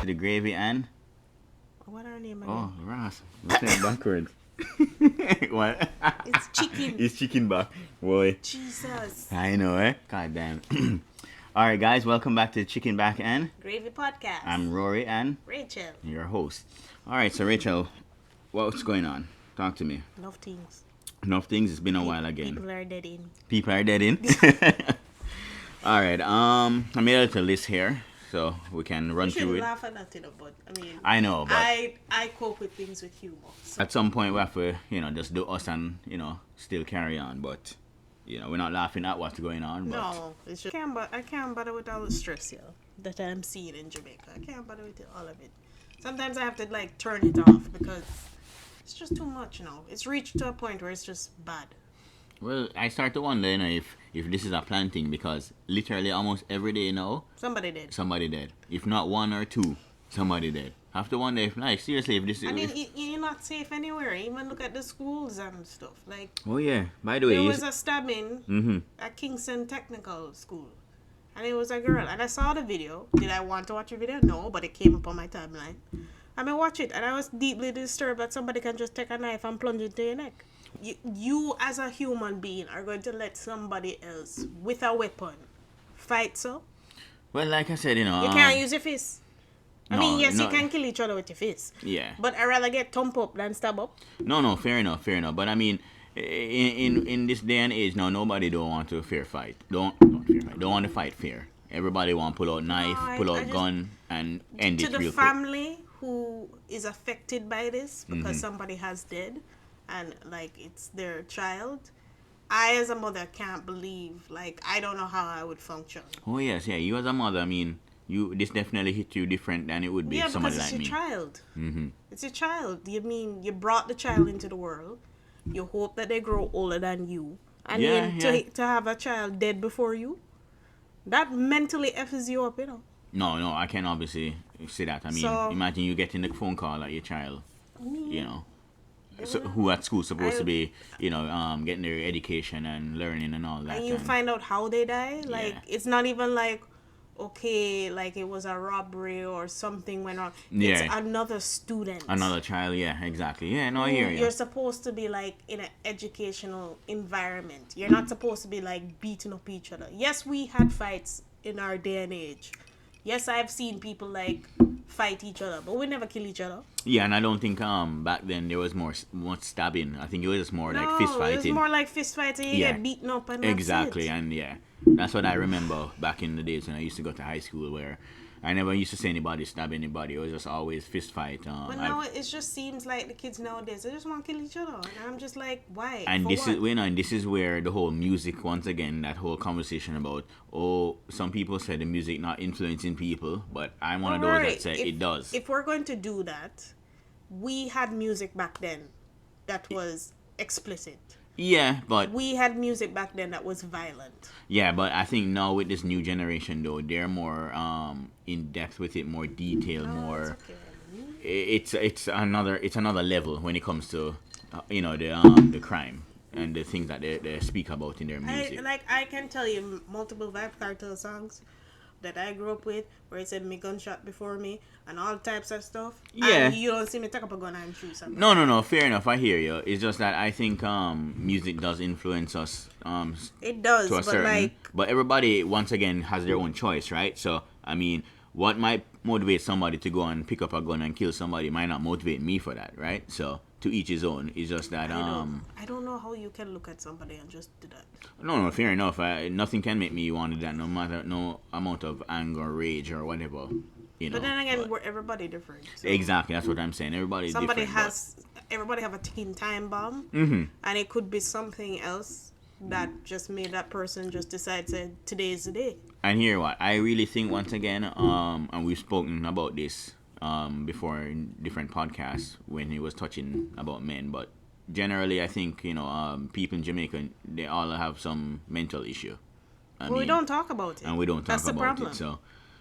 to the gravy and What our name oh again? Ross. What's that backwards? What? It's chicken. It's chicken back. Boy. Jesus. I know, eh? God damn. All right, guys, welcome back to Chicken Back and Gravy podcast. I'm Rory and Rachel. your host. All right, so Rachel, what's going on? Talk to me. Enough things. Enough things. It's been a while again. People are dead in. People are dead in. All right. I made a little list here, so we can run You through shouldn't it. laugh at nothing, but I mean, I know, but I cope with things with humor. So. at some point we have to, just do us and still carry on. But we're not laughing at what's going on. But No, it's just I can't bother with all the stress here that I'm seeing in Jamaica. I can't bother with all of it. Sometimes I have to like turn it off because it's just too much now. It's reached to a point where it's just bad. well, I start to wonder, if this is a planned thing because literally almost every day now Somebody did. somebody dead. If not one or two, somebody dead. Have to wonder if seriously if this is. I mean, you're not safe anywhere. Even look at the schools and stuff. Like, Oh yeah. By the way, there was a stabbing at Kingston Technical School. And it was a girl. And I saw the video. Did I want to watch the video? No, but it came up on my timeline. I mean, watch it. And I was deeply disturbed that somebody can just take a knife and plunge it into your neck. You as a human being, are going to let somebody else with a weapon fight so? well, like I said, You can't use your fist. I mean, yes, no. you can kill each other with your fist. Yeah. But I'd rather get thump up than stab up. No, fair enough. But I mean, in this day and age now, nobody don't want to fair fight. Don't fair fight. Don't want to fight fair. Everybody want to pull out knife, pull I out just- gun, and end To it the real quick. family who is affected by this because somebody has dead and like it's their child, I as a mother can't believe, like, I don't know how I would function. Oh yes, yeah. You as a mother, I mean, this definitely hit you different than it would be Yeah, if somebody because it's like your me. child. It's your child. You mean you brought the child into the world, you hope that they grow older than you, and Yeah, then yeah. to have a child dead before you, that mentally F's you up, No, I can obviously see that. I mean, So- imagine you getting the phone call at your child, so, who at school supposed to be, getting their education and learning and all that. And you find out how they die. Like, it's not even like, okay, like it was a robbery or something went wrong. Yeah. It's another student. Another child, yeah, exactly. Yeah, no, I hear you. You're supposed to be like in an educational environment. You're not supposed to be like beating up each other. Yes, we had fights in our day and age. Yes, I've seen people like fight each other, but we never kill each other. Yeah, and I don't think back then there was much stabbing. I think it was just more like fist It fighting. was more like fist fighting. You Yeah. get beaten up and that's Exactly, it. and yeah, that's what I remember back in the days when I used to go to high school, where I never used to see anybody stab anybody. It was just always fist fight. But now it just seems like the kids nowadays, they just want to kill each other. And I'm just like, why? and For this what? is and this is where the whole music, once again, that whole conversation about, some people say the music not influencing people, but I'm one of those Alright, that say it does. If we're going to do that, we had music back then that was explicit. Yeah, but We had music back then that was violent. but I think now with this new generation though, they're more in depth with it, more detail, more. It's okay. It's another level when it comes to the crime and the things that they speak about in their music. I can tell you multiple Vibe Cartel songs that I grew up with where it said me gunshot before me and all types of stuff. Yeah. And you don't see me take up a gun and shoot something. No, fair enough. I hear you. It's just that I think music does influence us It does, to a but certain. like, But everybody once again has their own choice, right? So I mean, what might motivate somebody to go and pick up a gun and kill somebody might not motivate me for that, right? So to each his own. It's just that I don't know how you can look at somebody and just do that. No, fair enough. Nothing can make me want to do that, no amount of anger, rage, or whatever. But then again, we're everybody different. So exactly, that's what I'm saying. Everybody's somebody different. everybody have a ticking time bomb, and it could be something else that just made that person just decide to today is the day. And here, what I really think, once again, and we've spoken about this before in different podcasts when he was touching about men, but generally, I think people in Jamaica, they all have some mental issue. We don't talk about it, and we don't talk That's the about problem. it. So,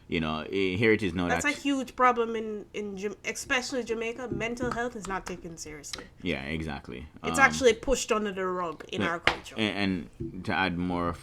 here it is now. That's a huge problem in especially Jamaica. Mental health is not taken seriously. Yeah, exactly. It's actually pushed under the rug in our culture. And to add more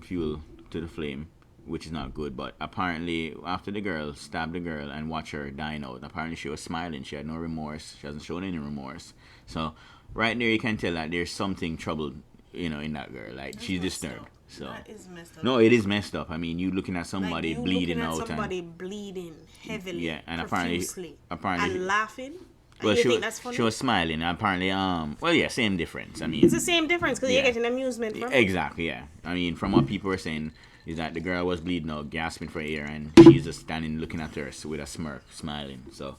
fuel to the flame, which is not good. But apparently, after the girl stabbed the girl and watched her dying out, apparently she was smiling. She had no remorse. She hasn't shown any remorse. So right there, you can tell that there's something troubled, in that girl. Like That's she's messed disturbed. up. So That is messed up. no, it is messed up. I mean, you looking at somebody like you bleeding looking at out somebody bleeding heavily, yeah, and profusely, apparently, and laughing. And well, you think that's funny? she was smiling. And apparently, well, yeah, same difference. I mean, It's the same difference because yeah. you're getting amusement from it. Exactly, yeah. I mean, from what people were saying, is that the girl was bleeding out, gasping for air, and she's just standing looking at her with a smirk, smiling. So,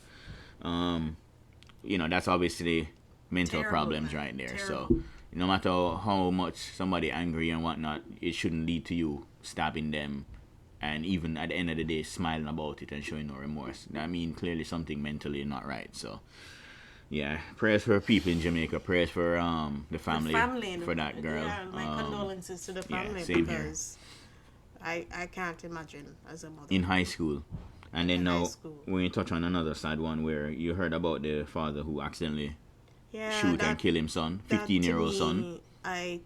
that's obviously mental Terrible, problems man. right there. Terrible. So, no matter how much somebody angry and whatnot, it shouldn't lead to you stabbing them, and even at the end of the day, smiling about it and showing no remorse. I mean, clearly something mentally not right. So, yeah, prayers for people in Jamaica. Prayers for the family for that girl. Yeah, my condolences to the family same because I can't imagine as a mother. in high school. And then In high now, school. when you touch on another sad one where you heard about the father who accidentally shoot and kill his son, that to 15-year-old me, son. I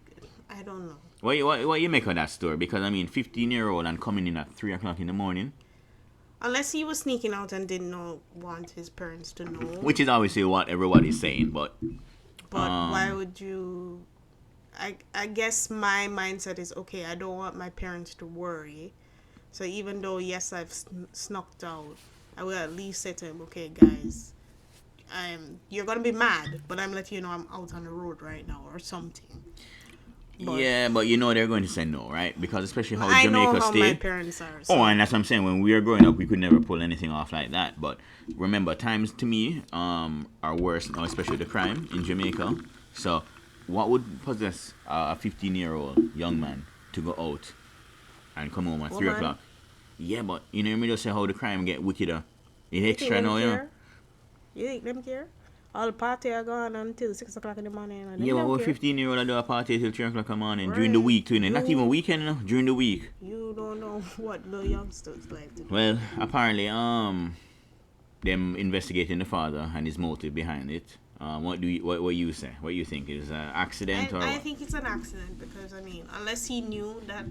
don't know. What you make of that story? Because, I mean, 15-year-old and coming in at 3 o'clock in the morning, Unless he was sneaking out and didn't want his parents to know. which is obviously what everybody's saying, but But why would you? I guess my mindset is okay. I don't want my parents to worry. So even though yes, I've snuck out, I will at least say to him, okay, guys, you're gonna be mad, but I'm letting you know I'm out on the road right now or something. But yeah, but they're going to say no, right? Because especially how I Jamaica know how stay. my parents are. So. Oh, and that's what I'm saying. When we were growing up, we could never pull anything off like that. But remember, times to me are worse now, especially the crime in Jamaica. So, what would possess a 15-year-old young man to go out and come home at 3 o'clock? Yeah, but me just say how the crime get wickeder. It's extra now, You think them care? All the party are gone until 6 o'clock in the morning. And Yeah, but what 15-year-old do a party till 3 o'clock in the morning during the week too, not even weekend, during the week. You don't know what the youngsters like to do. Well, apparently, them investigating the father and his motive behind it. What you say? What you think is an accident or? I think it's an accident because unless he knew that,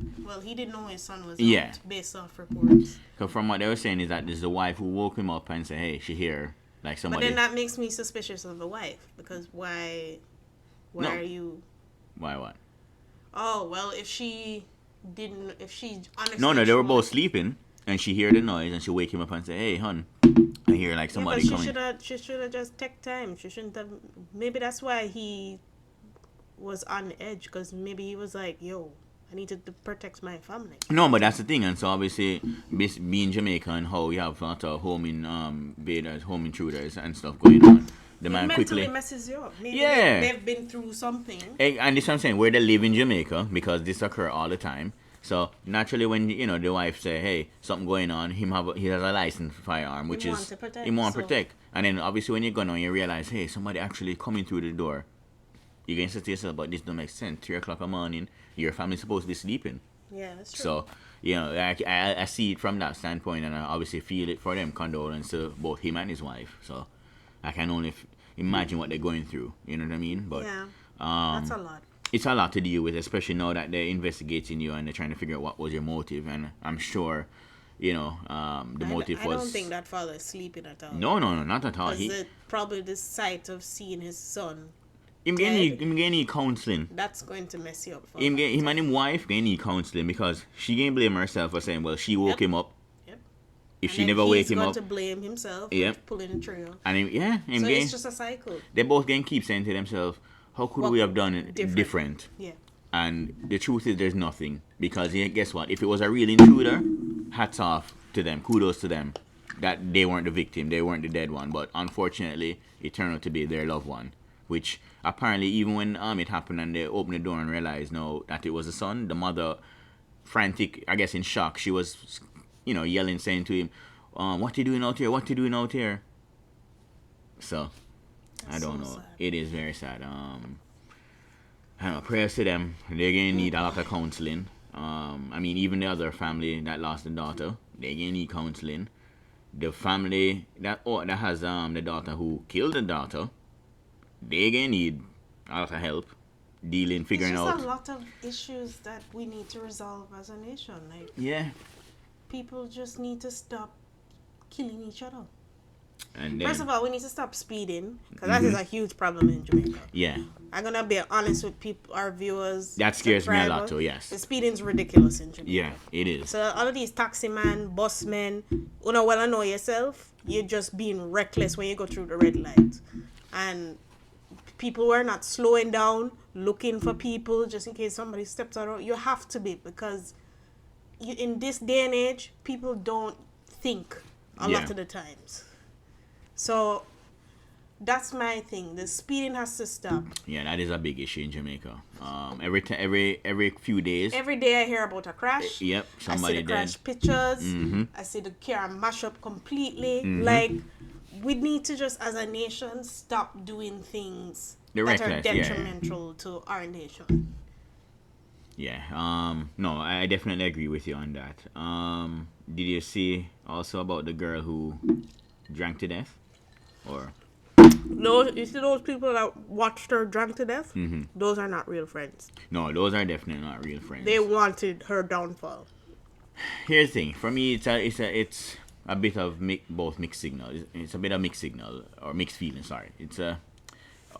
he didn't know his son was Yeah. out based off reports. Because from what they were saying is that this is the wife who woke him up and said, "Hey, she here." Like somebody. But then that makes me suspicious of the wife because why No. are you? Why what? Oh well, if she honestly. No, they were both sleeping, and she heard the noise, and she wake him up and say, "Hey, hon, I hear like somebody yeah, coming." she should have just take time. She shouldn't have. Maybe that's why he was on edge because maybe he was like, "Yo, I need to protect my family." No, but that's the thing, and so obviously, being Jamaica and how you have a lot of home invaders, home intruders, and stuff going on, the man quickly messes you up. Maybe Yeah. they've been through something. And this is what I'm saying, where they live in Jamaica, because this occur all the time. So naturally, when the wife say, "Hey, something going on," he has a licensed firearm, which He is want to protect, he want to so- protect. And then obviously, when you go on, you realize, hey, somebody actually coming through the door. You can say to yourself, "But this don't make sense. 3 o'clock in the morning, your family's supposed to be sleeping." Yeah, that's true. So, I see it from that standpoint, and I obviously feel it for them, condolence to both him and his wife. So, I can only imagine what they're going through. You know what I mean? But yeah, that's a lot. it's a lot to deal with, especially now that they're investigating you and they're trying to figure out what was your motive. And I'm sure, the motive was. I don't think that father is sleeping at all. No, not at all. Because probably the sight of seeing his son, Him getting need counseling. that's going to mess you up. For Him a long and his wife getting need counseling because she can blame herself for saying, well, she woke him up. Yep. If And she then never wake he's him going up, to blame himself Yep. for pulling the trigger. and him So getting, it's just a cycle. they both can keep saying to themselves, how could What we have done it different? different? Yeah. And the truth is, there's nothing. Because guess what? If it was a real intruder, hats off to them. Kudos to them. That they weren't the victim. They weren't the dead one. But unfortunately, it turned out to be their loved one. Which apparently, even when it happened and they opened the door and realized that it was the son, the mother, frantic, I guess in shock, she was, yelling, saying to him, "What you doing out here? What you doing out here?" So, I don't know. sad. It is very sad. I don't know, prayers to them. They're gonna need a lot of counseling. Even the other family that lost the daughter, they're gonna need counseling. The family that has the daughter who killed the daughter, they're gonna need a lot of help figuring It's just out. a lot of issues that we need to resolve as a nation. Like, Yeah, people just need to stop killing each other. And then, First of all, we need to stop speeding because that is a huge problem in Jamaica. yeah, I'm gonna be honest with people, our viewers. that scares me a lot subscribers. too. Yes. The speeding's ridiculous in Jamaica. Yeah, it is. So all of these taxi man, bus men, you know, well, I know yourself. You're just being reckless when you go through the red light, and people who are not slowing down, looking for people just in case somebody steps out. You have to be, because in this day and age, people don't think a lot of the times. So that's my thing. The speeding has to stop. Yeah, that is a big issue in Jamaica. Every few days. Every day I hear about a crash. Yep, somebody I see the dead. crash pictures. Mm-hmm. I see the car mash up completely. Mm-hmm. Like, we need to just, as a nation, stop doing things They're that are reckless, yeah. detrimental to our nation. Yeah. No, I definitely agree with you on that. Did you see also about the girl who drank to death? Or You see those people that watched her drunk to death? Mm-hmm. Those are not real friends. no, those are definitely not real friends. They wanted her downfall. Here's the thing. For me, it's a bit of both mixed signal. It's a bit of mixed signal or mixed feeling. Sorry.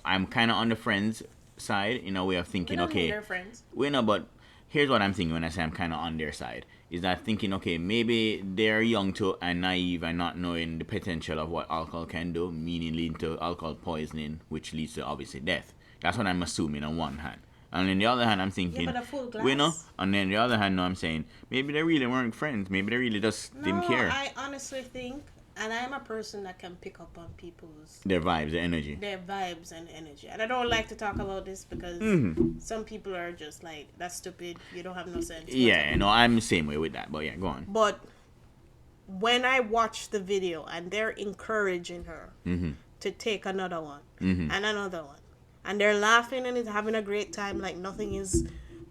I'm kind of on the friends side in a way of thinking. Okay, They're friends. we know, but here's what I'm thinking when I say I'm kind of on their side. Is that thinking, okay, maybe they're young too and naive and not knowing the potential of what alcohol can do, meaning leading to alcohol poisoning, which leads to obviously death. That's what I'm assuming on one hand. And on the other hand, I'm thinking, Yeah, but a full glass. we know. And then the other hand, no, I'm saying maybe they really weren't friends. Maybe they really just didn't care. I honestly think, and I'm a person that can pick up on people's Their vibes, their energy. their vibes and energy. And I don't like to talk about this because some people are just like, that's stupid, you don't have no sense. Yeah, no, I'm the same way with that. But yeah, go on. But when I watch the video and they're encouraging her to take another one and another one, and they're laughing and is having a great time like nothing is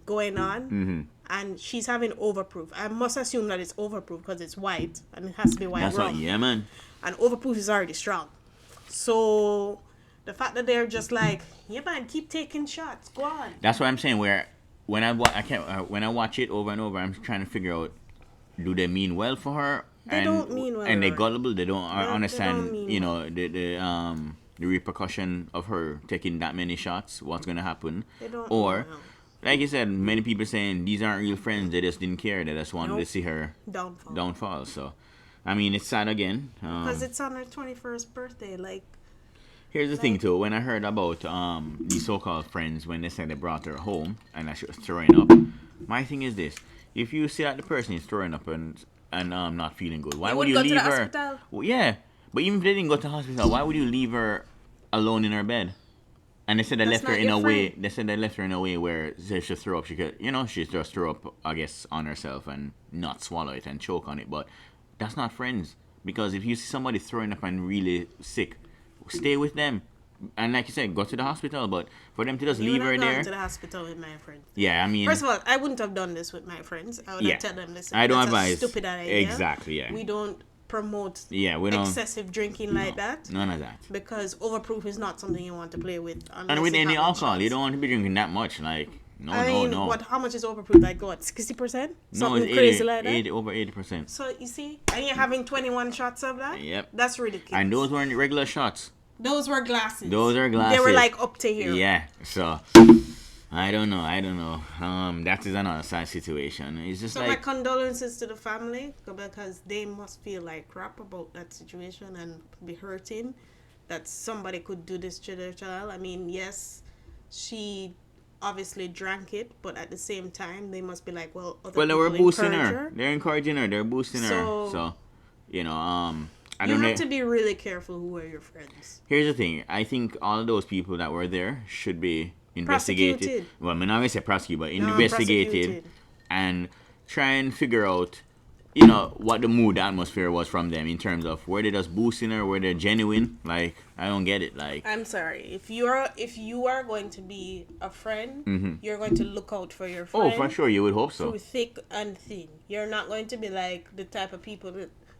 going on, and she's having overproof. I must assume that it's overproof because it's white and it has to be white That's rum. what, yeah, man. And overproof is already strong. So the fact that they're just like, yeah man, keep taking shots, go on. That's what I'm saying. Where when I watch it over and over, I'm trying to figure out, do they mean well for her? They don't mean well. And they're gullible. They don't understand. mean You know the repercussion of her taking that many shots. What's gonna happen? They don't Or, mean well. like you said, many people saying these aren't real friends. They just didn't care. They just wanted to Nope. see her Downfall. downfall. So, I mean, it's sad again. Because it's on her 21st birthday. Like, Here's the thing too. When I heard about these so-called friends when they said they brought her home and that she was throwing up, my thing is this: if you see that the person is throwing up and not feeling good, why would you go leave to the her? hospital? Well, yeah, but even if they didn't go to the hospital, why would you leave her alone in her bed? And they said they That's left her not in a your way. friend. They said they left her in a way where if she throw up, she could, she just throw up, I guess, on herself and not swallow it and choke on it. But that's not friends, because if you see somebody throwing up and really sick, stay with them. And like you said, go to the hospital. But for them to just leave her I've gone there, to the hospital with my friends. yeah, I mean, First of all, I wouldn't have done this with my friends. I would Yeah. have told them, listen, I don't that's advise. a stupid idea. Exactly, yeah. We don't promote yeah, we don't. excessive drinking like that. None of that. Because overproof is not something you want to play with. And with any alcohol, you don't want to be drinking that much. Like, no. How much is overproof? Like what, 60%? No, Something it's crazy like that? 80, over 80%. So you see, and you're having 21 shots of that? Yep. That's ridiculous. And those weren't regular shots. Those were glasses. Those are glasses. They were like up to here. Yeah. So, I don't know. That is another sad situation. It's just So my like, condolences to the family, because they must feel like crap about that situation and be hurting that somebody could do this to their child. I mean, yes, she obviously drank it, but at the same time, they must be like, well, they were people boosting encourage her. They're encouraging her. They're boosting her. So, I You don't know. have to be really careful who are your friends. Here's the thing. I think all of those people that were there should be investigated. Prosecuted. Well, I'm not going to say prosecuted, but No, investigated prosecuted. and try and figure out, what the mood atmosphere was from them in terms of were they just boosting her, were they genuine? Like, I don't get it. Like, I'm sorry. If you are going to be a friend, you're going to look out for your friend. oh, for sure, you would hope so. Through thick and thin. You're not going to be like the type of people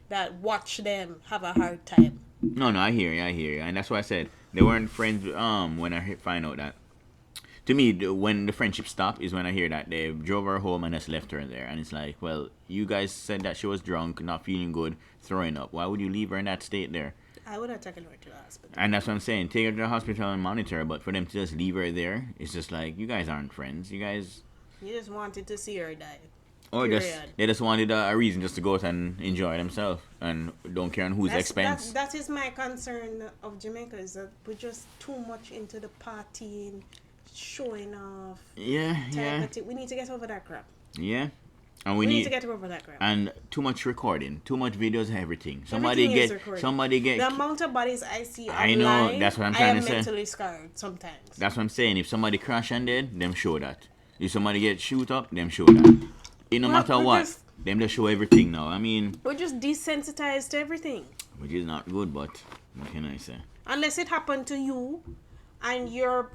that watch them have a hard time. No, I hear you, and that's why I said they weren't friends. When I find out that to me, when the friendship stopped is when I hear that they drove her home and just left her there. And it's like, well, you guys said that she was drunk, not feeling good, throwing up. Why would you leave her in that state there? I would have taken her to the hospital. And that's what I'm saying. Take her to the hospital and monitor her. But for them to just leave her there, it's just like, you guys aren't friends. You just wanted to see her die. Or they just wanted a reason just to go out and enjoy themselves and don't care on whose expense. That is my concern of Jamaica, is that we're just too much into the partying, showing off. Yeah. We need to get over that crap. Yeah. And we need to get over that crap. And too much recording, too much videos of everything. Somebody get the amount of bodies I see online, I know, that's what I'm trying to say. I am mentally scarred sometimes. That's what I'm saying. If somebody crash and dead, them show that. If somebody get shoot up, them show that. No matter what, them just show everything now. I mean, we're just desensitized to everything. Which is not good, but what can I say? Unless it happened to you, and you're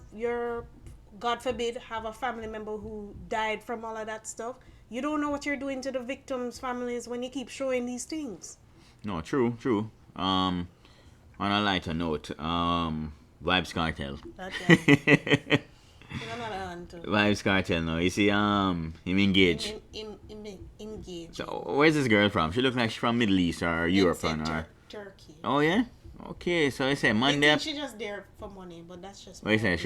God forbid, have a family member who died from all of that stuff. You don't know what you're doing to the victims' families when you keep showing these things. No, true. On a lighter note, Vybz Kartel. Okay. Vybz Kartel now. You see, him engaged. Engaged. So, where's this girl from? She looks like she's from Middle East or Europe or Turkey. Oh yeah. Okay, so I say Monday. I think she's just there for money, but that's just. What you say?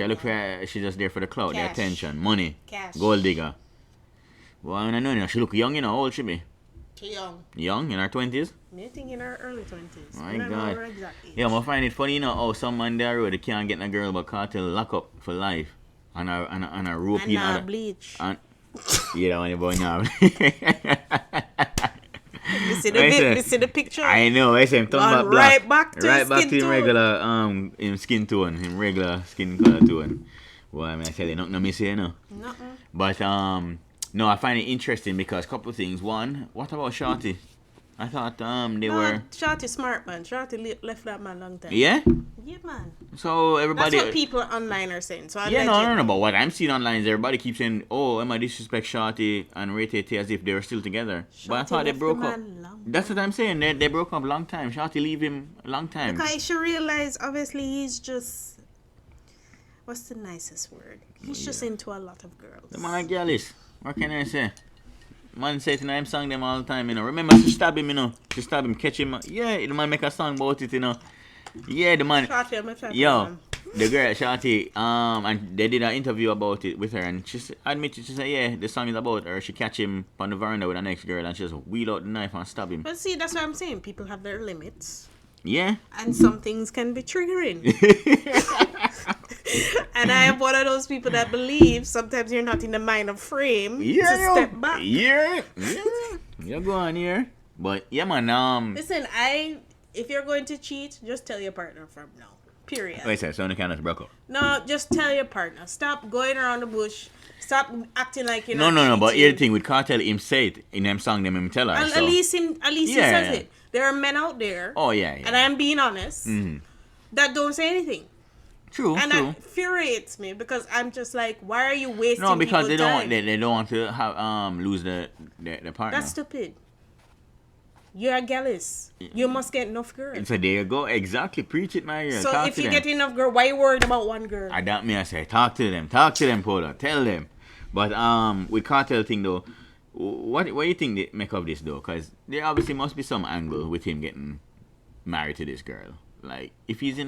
She's just there for the clout, Cash. the attention, money, Cash. Gold digger. Well, I don't know. She look young, How old she be? Too young. Young in her 20s. I think in her early 20s. My God. Yeah, I find it funny, how some man there road they can't get a girl but Cartel lock up for life. And a rope in other bleach. And yeah, that one about now. You see the picture? I know. I say him turn back black. Right back to him regular him skin tone, him regular skin color tone. Well, I mean, I tell you, nothing miss here, Nothing. But no, I find it interesting because a couple of things. One, what about Shorty? I thought they were. Shorty smart, man. Shorty left that man long time. Yeah. Yeah, man. So everybody. That's what people online are saying. So no. But what I'm seeing online is everybody keeps saying, "Oh, Emma disrespect Shorty and Ray Tate as if they were still together." Shorty, but I thought they broke up. That's what I'm saying. They broke up a long time. Shorty leave him a long time. Because she realized, obviously, he's just. What's the nicest word? He's just into a lot of girls. The man a girlish. What can I say? Man say to him song them all the time, Remember she stab him, She stab him, catch him. Yeah, the man make a song about it, Yeah, the man. Yo, the girl Shorty, and they did an interview about it with her, and she admitted, she said, yeah, the song is about her. She catch him on the veranda with the next girl, and she just wheel out the knife and stab him. But see, that's what I'm saying. People have their limits. Yeah. And some things can be triggering. And I am one of those people that believe sometimes you're not in the mind of frame to step back. Yeah. You're going here. But yeah, man. Listen, if you're going to cheat, just tell your partner from now. Period. Wait a second, so kind of broke up. No, just tell your partner. Stop going around the bush. Stop acting like you're not cheating. No. But here's the thing with Cartel, him say it in them song, them him tell her. At least he says it. There are men out there. Oh yeah. And I'm being honest. Mm-hmm. That don't say anything. True. And that infuriates me because I'm just like, why are you wasting? No, because they don't time? want they don't want to have lose the partner. That's stupid. You're jealous. You must get enough girls. So there you go. Exactly. Preach it, my girl. So talk if to you them. get enough girl, why you worried about one girl? I say talk to them, Paula. Tell them. But with Cartel thing though, what do you think they make of this though? Because there obviously must be some angle with him getting married to this girl. Like if he's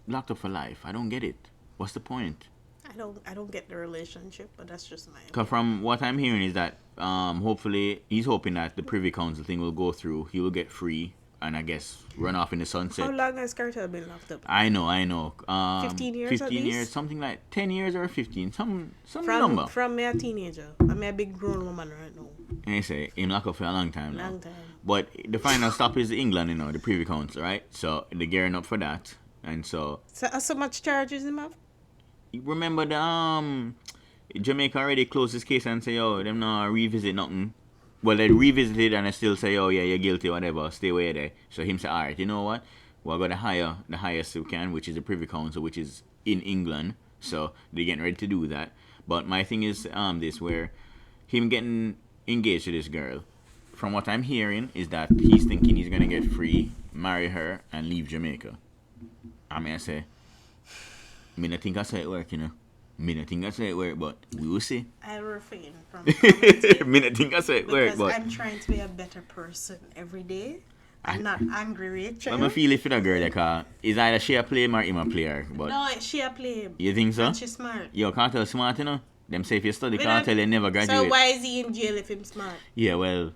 locked up for life, I don't get it. What's the point? I don't get the relationship, but that's just my. Because from what I'm hearing is that hopefully he's hoping that the Privy Council thing will go through. He will get free and I guess run off in the sunset. How long has Cartel been locked up? I know. 15 years. 15 years, something like 10 years or 15, some number. number. From me a teenager, I'm a big grown woman right now. And I say him locked up for a long time now. Long time. But the final stop is England, the Privy Council, right? So they're gearing up for that, and so. So much charges him have? Remember the Jamaica already closed this case and say, yo, them not revisit nothing. Well, they revisited and they still say, oh yeah, you're guilty, whatever, stay away there. So him say, alright, you know what? We're going to hire the highest we can, which is the Privy Council, which is in England. So they're getting ready to do that. But my thing is this, where him getting engaged to this girl, from what I'm hearing, is that he's thinking he's going to get free, marry her, and leave Jamaica. I think I saw it work, Me not think that's how it work, but we will see. I refrain from commenting Me not think that's how it work, because but I'm trying to be a better person every day. I'm not angry, Rachel. I'm a feel it for the girl like is either she a play or him a player. But No, she a play him. you think so? And she's smart. Yo, Cartel smart, you know? Them say if you study We Cartel, don't- you never graduate. So why is he in jail if him smart? Yeah, well,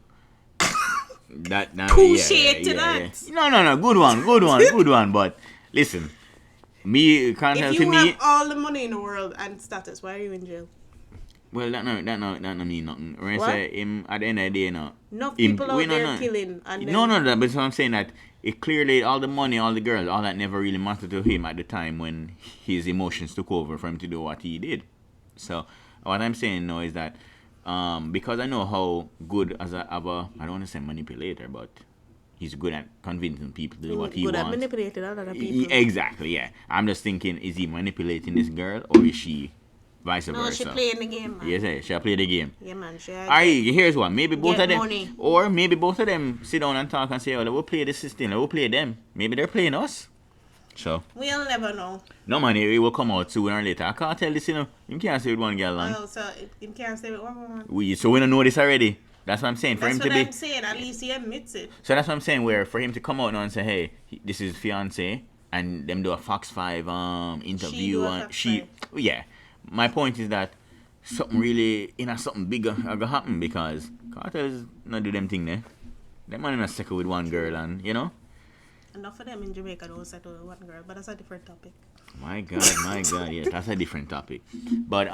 that now. Touche to that. No. Good one. But listen, me Cartel If to you me. have all the money in the world and status, why are you in jail? Well, that no mean nothing. When What? I say him at the end of the day, no. Enough people out there killing and then No. But so I'm saying that it clearly all the money, all the girls, all that never really mattered to him at the time when his emotions took over for him to do what he did. So what I'm saying now is that because I know how good as I don't want to say manipulator, but he's good at convincing people to do what he good at wants. manipulating other people. Exactly, yeah. I'm just thinking, is he manipulating this girl or is she vice versa? No, she playing the game, man. Yes, she'll play the game. Yeah, man. She Alright, here's one. Maybe both Get of them, money. or maybe both of them sit down and talk and say, "Oh, we'll play this system. We'll play them." Maybe they're playing us. So We'll never know. no man, it will come out sooner or later. I can't tell this, you know. You can't say with one girl long. Well, so you can't say it one more. We don't know this already. That's what I'm saying. For That's him what to be, I'm saying. At least he admits it. so that's what I'm saying. Where for him to come out now and say, "Hey, this is fiance," and them do a Fox 5 interview do a and Fox she, 5. yeah. My point is that something really, something bigger gonna happen because Cartels not do them thing there. Them man not second with one girl and Enough of them in Jamaica don't settle with one girl, but that's a different topic. My God, yeah, that's a different topic. But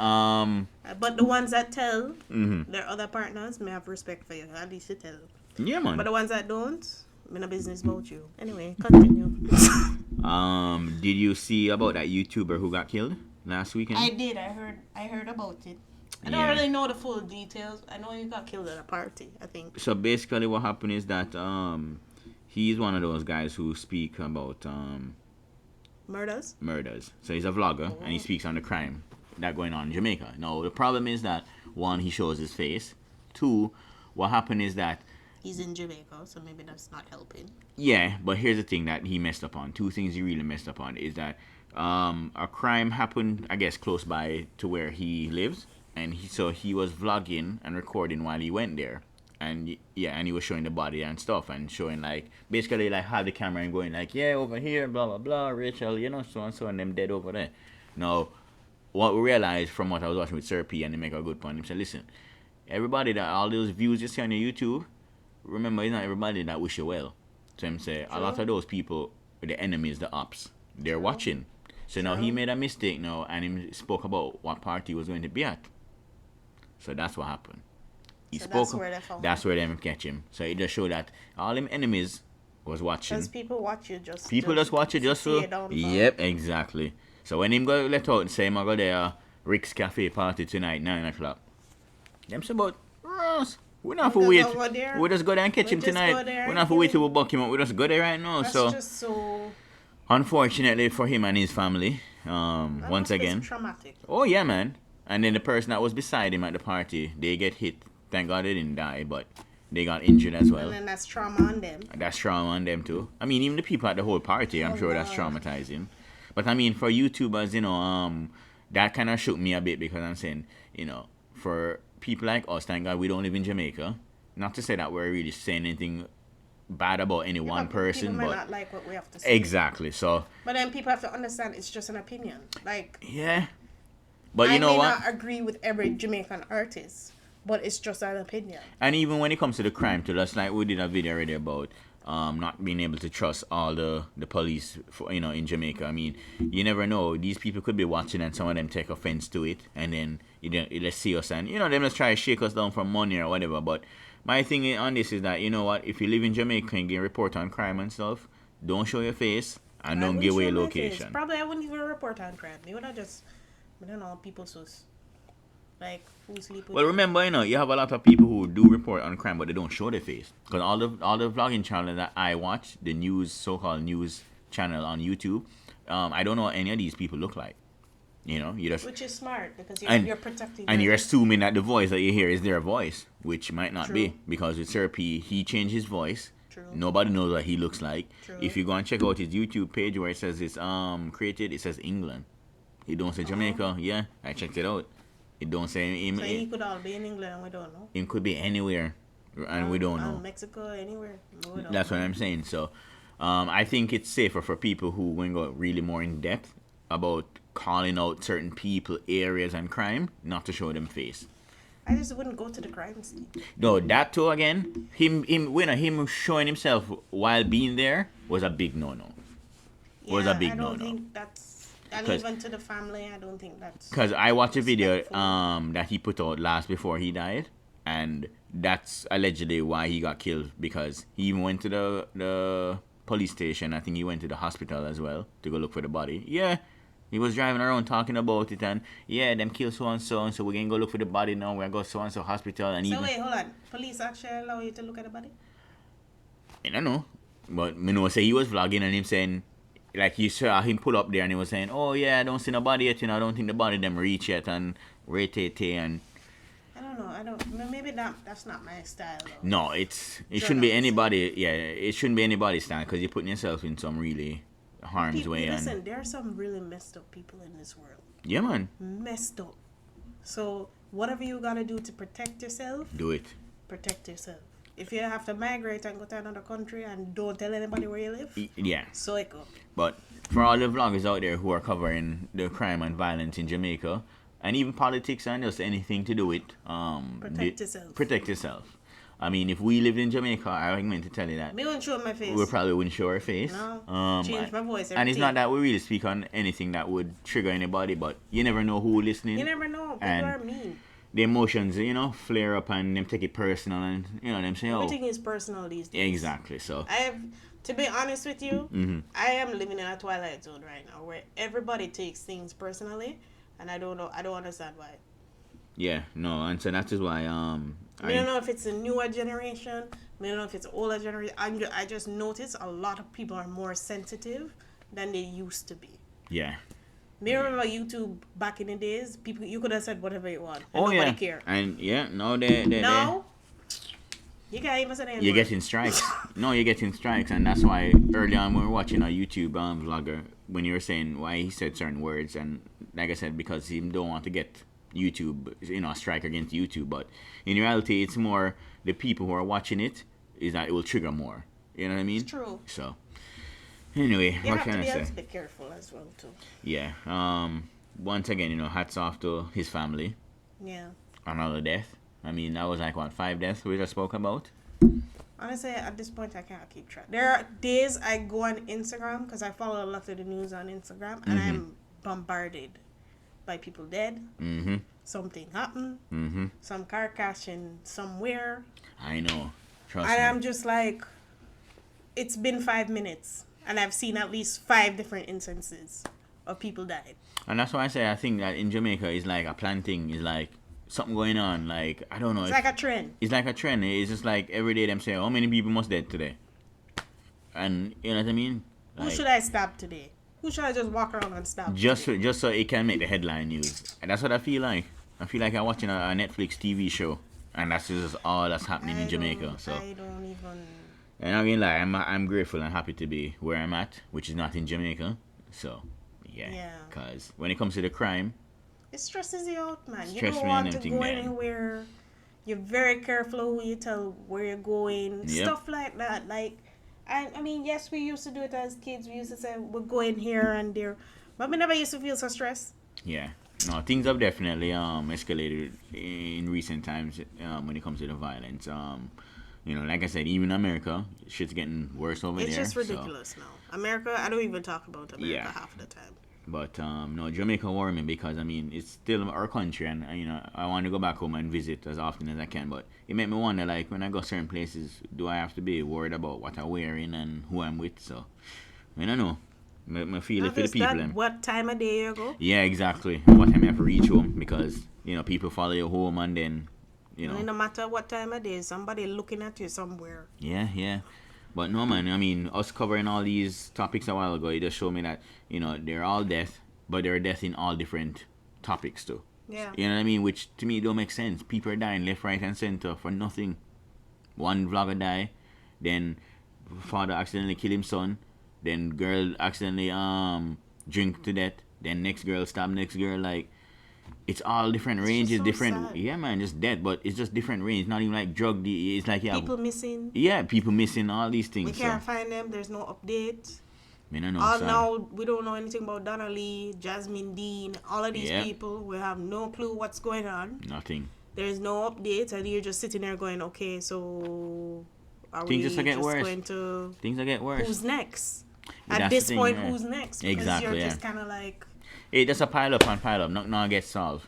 But the ones that tell mhm. their other partners may have respect for you. At least you tell. Yeah, man. But the ones that don't, I'm no business about you. Anyway, continue. Did you see about that YouTuber who got killed last weekend? I did. I heard about it. I don't Yeah. really know the full details. I know he got killed at a party, I think. So basically, what happened is that he's one of those guys who speak about Murders? murders. So he's a vlogger and he speaks on the crime that going on in Jamaica. Now the problem is that one, he shows his face. Two, what happened is that He's in Jamaica, so maybe that's not helping. yeah, but here's the thing that he messed up on. Two things he really messed up on is that a crime happened, I guess, close by to where he lives, and he was vlogging and recording while he went there, and and he was showing the body and stuff, and showing like basically like have the camera and going like over here, blah blah blah, Rachel, so and them dead over there. Now, what we realized from what I was watching with Sir P, and they make a good point. He said, listen, everybody that all those views you see on your YouTube. Remember, it's not everybody that wish you well. So him say a lot of those people, the enemies, the ops, they're watching. So now he made a mistake now, and he spoke about what party he was going to be at. So that's what happened. He So spoke. that's where they found That's where them catch him. So it just showed that all them enemies was watching. Because people watch you just... People just watch it just see so. it downfall. Yep, exactly. So when him go let out and say him I go there Rick's Cafe party tonight 9:00, them say about Ross. We don't have to We wait. just go there. We just go there and catch We him just tonight. go there We and don't have to kill wait him. till we buck him up. We just go there right now. That's So just so... unfortunately for him and his family, that once must be again. traumatic. Oh yeah, man. And then the person that was beside him at the party, they get hit. Thank God they didn't die, but they got injured as well. And then that's trauma on them. That's trauma on them too. I mean, even the people at the whole party, I'm Oh, sure that's Lord. traumatizing. But I mean, for YouTubers, that kind of shook me a bit because I'm saying, for people like us, thank God we don't live in Jamaica. Not to say that we're really saying anything bad about any one People person, might but not like what we have to say. exactly. So But then people have to understand it's just an opinion. Like, yeah, but I you know may what? not agree with every Jamaican artist, but it's just an opinion. And even when it comes to the crime too, that's like we did a video already about not being able to trust all the police in Jamaica. I mean, you never know. These people could be watching and some of them take offense to it and then let's see us and them just try to shake us down for money or whatever. But my thing on this is that if you live in Jamaica and get a report on crime and stuff, don't show your face and don't give away location. Probably I wouldn't even report on crime. You would have just, I don't know, people sus. Like, who sleep with Well, you. remember, you have a lot of people who do report on crime, but they don't show their face. Because all the vlogging channels that I watch, the so-called news channel on YouTube, I don't know what any of these people look like. You just Which is smart, because you're protecting and them. you're assuming that the voice that you hear is their voice, which might not be. True. Because with Sir P, he changed his voice. True. Nobody knows what he looks like. True. If you go and check out his YouTube page where it says it's created, it says England. It don't say Jamaica. Yeah, I checked it out. It don't say him. So he could all be in England and we don't know. It could be anywhere, and we don't know. Mexico, anywhere. That's what I'm saying. So, I think it's safer for people who want to go really more in depth about calling out certain people, areas, and crime, not to show them face. I just wouldn't go to the crime scene. No, that too again. Him showing himself while being there was a big no-no. I don't think that's, and even to the family, I don't think that's. Because I watched a video that he put out last before he died, and that's allegedly why he got killed, because he even went to the police station. I think he went to the hospital as well to go look for the body. Yeah. He was driving around talking about it, and them kill so and so we're gonna go look for the body now. We're gonna go so and so hospital, and so wait, hold on. Police actually allow you to look at the body? I don't know, but me know say he was vlogging and him saying, like, you saw him pull up there and he was saying, oh yeah, I don't see no body yet, I don't think the body them reach yet, and and. I don't know. Maybe that's not my style. Though. No, it shouldn't be anybody. Yeah, it shouldn't be anybody's style, because you're putting yourself in some really harm's way. Listen, there are some really messed up people in this world. Yeah, man. Messed up. So whatever you gotta do to protect yourself, do it. Protect yourself. If you have to migrate and go to another country and don't tell anybody where you live, yeah. So it go. But for all the vloggers out there who are covering the crime and violence in Jamaica, and even politics and just anything to do with protect yourself. I mean, if we lived in Jamaica, I meant to tell you that. Me wouldn't show my face. We probably wouldn't show our face. No. Change my voice. And it's not that we really speak on anything that would trigger anybody, but you never know who listening. You never know. People are mean. The emotions, flare up and them take it personal, and them say, everything is personal these days. Exactly. So to be honest with you, I am living in a twilight zone right now where everybody takes things personally, and I don't understand why. Yeah, no, and so that is why I don't know if it's a newer generation. I don't know if it's older generation. I just noticed a lot of people are more sensitive than they used to be. Yeah. Me remember YouTube back in the days. People, you could have said whatever you want. And nobody cared. And no, you can't even say that. You're getting strikes. No, you're getting strikes, and that's why early on when we were watching a YouTube vlogger, when you were saying why he said certain words, and like I said, because he don't want to get YouTube, a strike against YouTube, but in reality, it's more the people who are watching it is that it will trigger more. You know what I mean? It's true. So, anyway, you what can I say? You have to be careful as well too. Yeah. Once again, hats off to his family. Yeah. Another death. I mean, that was like 5 deaths we just spoke about. Honestly, at this point, I can't keep track. There are days I go on Instagram because I follow a lot of the news on Instagram, and I'm bombarded by people dead. Something happened. Some car crashing somewhere. I know. Trust me. And I'm just like, it's been 5 minutes, and I've seen at least 5 different instances of people died. And that's why I say I think that in Jamaica it's like a planting. It's like something going on. Like, I don't know. It's like a trend. It's like a trend. It's just like every day them say, how many people must dead today? And you know what I mean? Like, who should I stab today? Who should I just walk around and stab? Just so it can make the headline news. And that's what I feel like. I feel like I'm watching a Netflix TV show, and that's just all that's happening in Jamaica. So I don't even. And I mean, like, I'm grateful and happy to be where I'm at, which is not in Jamaica. So yeah. Because when it comes to the crime, it stresses you out, man. You don't want to go anywhere. You're very careful who you tell where you're going. Yep. Stuff like that. Like, I mean, yes, we used to do it as kids. We used to say we're going here and there, but we never used to feel so stressed. Yeah. No, things have definitely escalated in recent times when it comes to the violence. Like I said, even America, shit's getting worse over there. It's just ridiculous now. America, I don't even talk about America half of the time. But no, Jamaica worry me because I mean it's still our country, and I want to go back home and visit as often as I can. But it made me wonder, like, when I go certain places, do I have to be worried about what I'm wearing and who I'm with? So I don't know. I feel it for the people. What time of day you go? Yeah, exactly. What time you have to reach home, because people follow you home, and then no matter what time of day, somebody looking at you somewhere. Yeah. But no, man, I mean, us covering all these topics a while ago, it just showed me that, they're all death, but they're death in all different topics too. Yeah. You know what I mean? Which to me don't make sense. People are dying left, right, and center for nothing. One vlogger die, then father accidentally kill his son, then girl accidentally drink to death, Then next girl stab next girl. Like, it's all different ranges, so different. sad. Yeah, man, just dead. But it's just different range. Not even like drug. It's like People missing. Yeah, people missing all these things. We can't find them. There's no update. I don't know. All now, we don't know anything about Donna Lee, Jasmine Dean, all of these Yep. people. We have no clue what's going on. Nothing. There's no update, and you're just sitting there going, okay, so are Things we just get worse. going to... Things will get worse. Who's next? That's At the this thing, point, yeah. who's next? Because Exactly, you're just yeah. kind of like... It just a pile up and pile up. Nothing not get solved.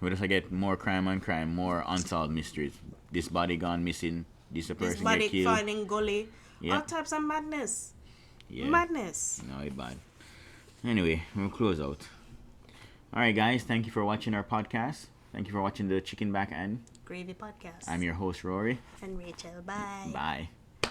We just get more crime and crime, more unsolved mysteries. This body gone missing. This This person body get killed. finding gully. Yeah. All types of madness. Yeah. Madness. No, it's bad. Anyway, we'll close out. Alright, guys. Thank you for watching our podcast. Thank you for watching the Chicken Back End. Gravy Podcast. I'm your host, Rory. And Rachel. Bye. Bye.